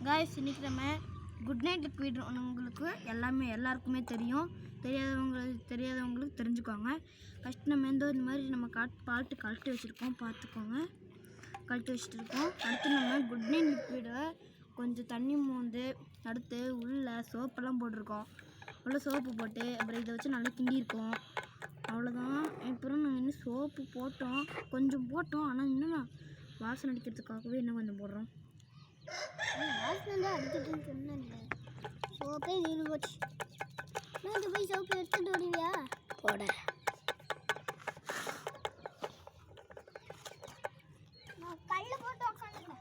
Guys இன்றைக்கி நம்ம good night liquid உங்களுக்கு எல்லாருக்குமே தெரியாதவங்களுக்கு தெரிஞ்சுக்கோங்க. ஃபஸ்ட் நம்ம இந்த மாதிரி நம்ம பாட்டு கழட்டி வச்சுருக்கோம், பார்த்துக்கோங்க. கழட்டி வச்சுட்டுருக்கோம். அடுத்து நம்ம குட் நைட் லிக்விடை கொஞ்சம் தண்ணி மோந்து அடுத்து உள்ளே சோப்பெல்லாம் போட்டிருக்கோம். உள்ளே சோப்பு போட்டு அப்புறம் இதை வச்சு நல்லா கிண்டியிருக்கோம். அவ்வளோதான். அப்புறம் நாங்கள் இன்னும் சோப்பு கொஞ்சம் போட்டோம். ஆனால் இன்னும் வாசனை அடிக்கிறதுக்காகவே இன்னும் கொஞ்சம் போடுறோம். வாசனை அடிக்கிறதுன்னு சொன்னேன். சோப்பே நீண்டு போச்சு. நான் போய் சோப்பு எடுத்துட்டு ஓடுவியா? போட கல்ல போட்டு உட்காந்துக்கோ.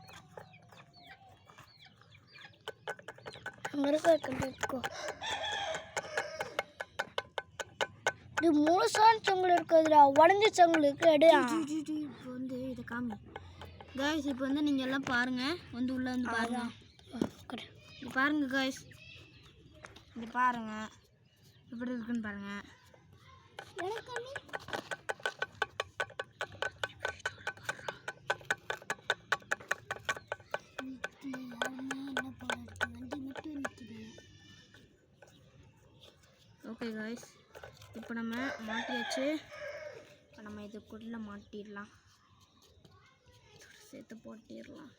அங்கே இருக்கோ இது முழுசான சங்குல இருக்குதுல, உடஞ்சி சங்குல இருக்கு. இப்போ வந்து இதை காமி காய்ஸ். இப்போ வந்து நீங்கள் எல்லாம் பாருங்கள், வந்து உள்ளே வந்து பாருங்கள். இது பாருங்கள் காய்ஸ், இது பாருங்கள் எப்படி இருக்குன்னு பாருங்கள். ஓகே காய்ஸ், இப்போ நம்ம மாட்டியாச்சு. இப்போ நம்ம இதுக்குள்ளே மாட்டிடலாம், சேர்த்து போட்டிடலாம்.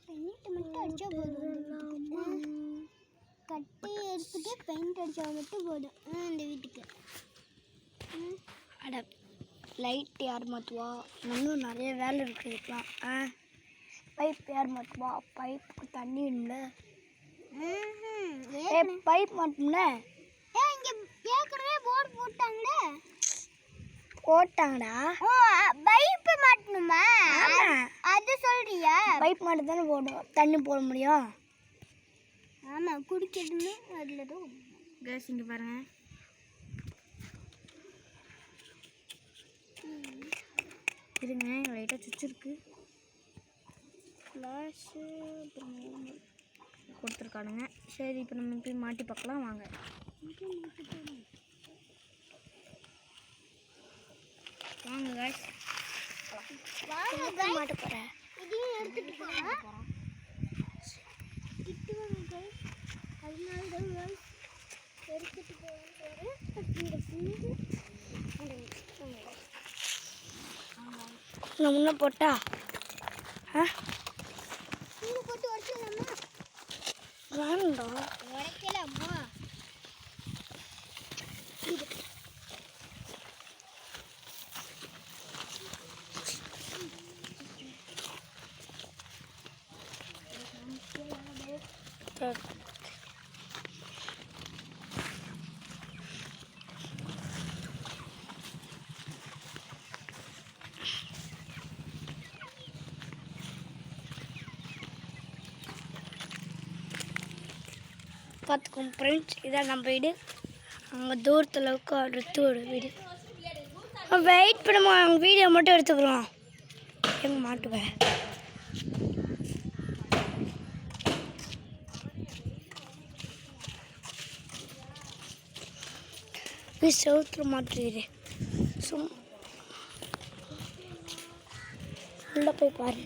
பெயிண்ட் மட்டும் அடிச்சா போதும். கட்டி எடுத்துட்டு பெயிண்ட் அடிச்சா மட்டும் போதும் இந்த வீட்டுக்கு. அட லைட் யார் மாற்றுவா? இன்னும் நிறைய வேலை இருக்குதுலாம். பைப் யார் மாற்றுவா? பைப்புக்கு தண்ணி வேணும்ல. பைப் மாட்டோம்ல. இங்கே ஏற்கனவே போர்டு போட்டாங்கடா. பைப் மாட்டணுமா? அது சொல்றியா? பைப் மாட்டு தானே போடணும், தண்ணி போட முடியும். ஆமாம், குடிக்கிறதுன்னு அதில் தான். கேஸ் இங்கே பாருங்க. இருங்க, லைட்டாக சுவிட்ச் இருக்கு. ஃப்ளாஷு கொடுத்துருக்கானுங்க. சரி, இப்போ நம்ம போய் மாட்டி பார்க்கலாம் வாங்க. வாங்க गाइस, வாங்க गाइस, மாட்ட போறேன். இதையும் எடுத்துட்டு போறேன். கிட்டுவாங்க गाइस, அதனால தான் गाइस எடுத்துட்டு போறேன். இந்த சிந்து நான் முன்ன போட்டா சிந்து போட்டு உடைச்சலாமா? வாண்டா உடைக்கலாமா? பார்த்துக்கோங்க ஃப்ரெண்ட்ஸ், இதான் நம்ம வீடு. அங்கே தூரத்தில் அடுத்தோட வீடு. வெயிட் பண்ணுமா, அவங்க வீடியோ மட்டும் எடுத்துக்கிறோம். எங்கே மாட்டுவேன்? செவுத்துல மாட்டுறீரு. உள்ள போய் பாரு.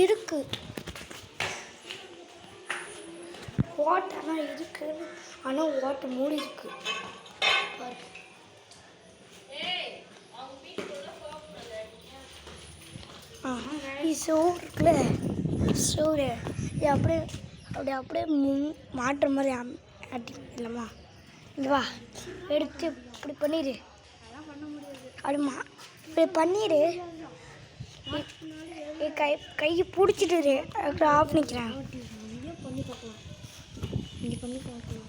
இருக்கு வாட்டெல்லாம் இருக்கு, ஆனால் வாட்டர் மூடி இருக்கு பாரு. சோறு இருக்குல்ல, சோறு அப்படியே மாட்டுற மாதிரி ஆட்டி இல்லைம்மா. இல்லைவா, எடுத்து இப்படி பண்ணிடு. அப்படிமா இப்படி பண்ணிடு. கையை பிடிச்சிட்டு அப்புறம் ஆஃப் பண்ணிக்கிறேன். பண்ணி பார்க்கலாம், இங்கே பண்ணி பார்க்கலாம்.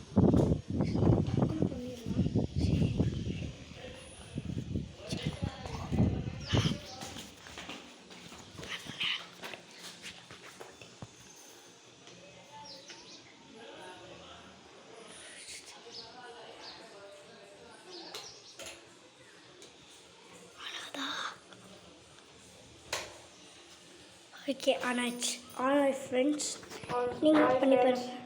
ஓகே, ஆனாச்சு. ஆனா ஃப்ரெண்ட்ஸ், நீங்கள் பண்ணி பாருங்கள்.